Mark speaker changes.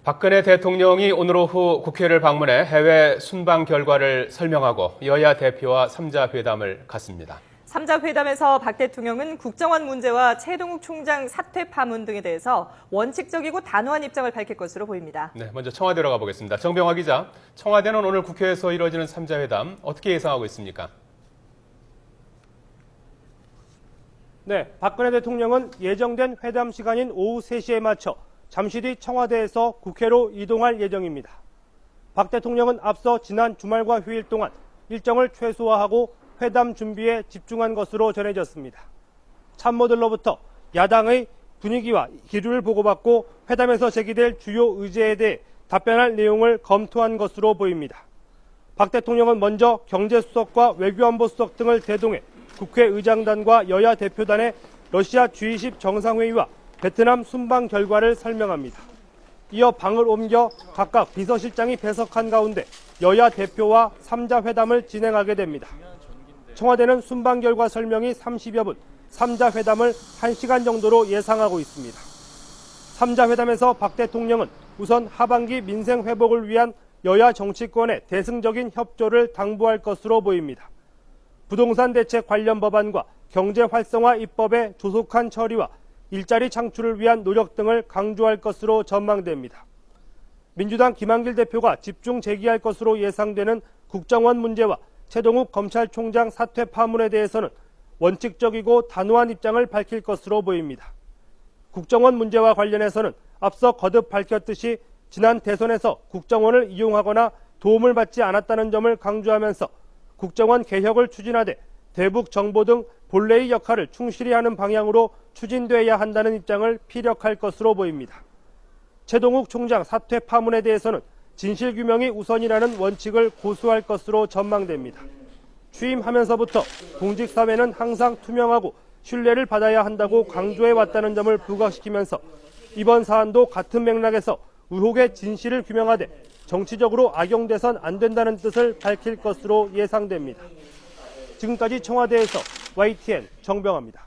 Speaker 1: 박근혜 대통령이 오늘 오후 국회를 방문해 해외 순방 결과를 설명하고 여야 대표와 3자 회담을 갖습니다.
Speaker 2: 3자 회담에서 박 대통령은 국정원 문제와 최동욱 총장 사퇴 파문 등에 대해서 원칙적이고 단호한 입장을 밝힐 것으로 보입니다.
Speaker 1: 네, 먼저 청와대로 가보겠습니다. 정병화 기자, 청와대는 오늘 국회에서 이루어지는 3자 회담 어떻게 예상하고 있습니까?
Speaker 3: 네, 박근혜 대통령은 예정된 회담 시간인 오후 3시에 맞춰 잠시 뒤 청와대에서 국회로 이동할 예정입니다. 박 대통령은 앞서 지난 주말과 휴일 동안 일정을 최소화하고 회담 준비에 집중한 것으로 전해졌습니다. 참모들로부터 야당의 분위기와 기류를 보고받고 회담에서 제기될 주요 의제에 대해 답변할 내용을 검토한 것으로 보입니다. 박 대통령은 먼저 경제수석과 외교안보수석 등을 대동해 국회의장단과 여야 대표단의 러시아 G20 정상회의와 베트남 순방 결과를 설명합니다. 이어 방을 옮겨 각각 비서실장이 배석한 가운데 여야 대표와 3자 회담을 진행하게 됩니다. 청와대는 순방 결과 설명이 30여 분, 3자 회담을 1시간 정도로 예상하고 있습니다. 3자 회담에서 박 대통령은 우선 하반기 민생 회복을 위한 여야 정치권의 대승적인 협조를 당부할 것으로 보입니다. 부동산 대책 관련 법안과 경제 활성화 입법의 조속한 처리와 일자리 창출을 위한 노력 등을 강조할 것으로 전망됩니다. 민주당 김한길 대표가 집중 제기할 것으로 예상되는 국정원 문제와 최동욱 검찰총장 사퇴 파문에 대해서는 원칙적이고 단호한 입장을 밝힐 것으로 보입니다. 국정원 문제와 관련해서는 앞서 거듭 밝혔듯이 지난 대선에서 국정원을 이용하거나 도움을 받지 않았다는 점을 강조하면서 국정원 개혁을 추진하되 대북 정보 등 본래의 역할을 충실히 하는 방향으로 추진돼야 한다는 입장을 피력할 것으로 보입니다. 최동욱 총장 사퇴 파문에 대해서는 진실규명이 우선이라는 원칙을 고수할 것으로 전망됩니다. 취임하면서부터 공직사회는 항상 투명하고 신뢰를 받아야 한다고 강조해왔다는 점을 부각시키면서 이번 사안도 같은 맥락에서 의혹의 진실을 규명하되 정치적으로 악용돼선 안 된다는 뜻을 밝힐 것으로 예상됩니다. 지금까지 청와대에서 YTN 정병화입니다.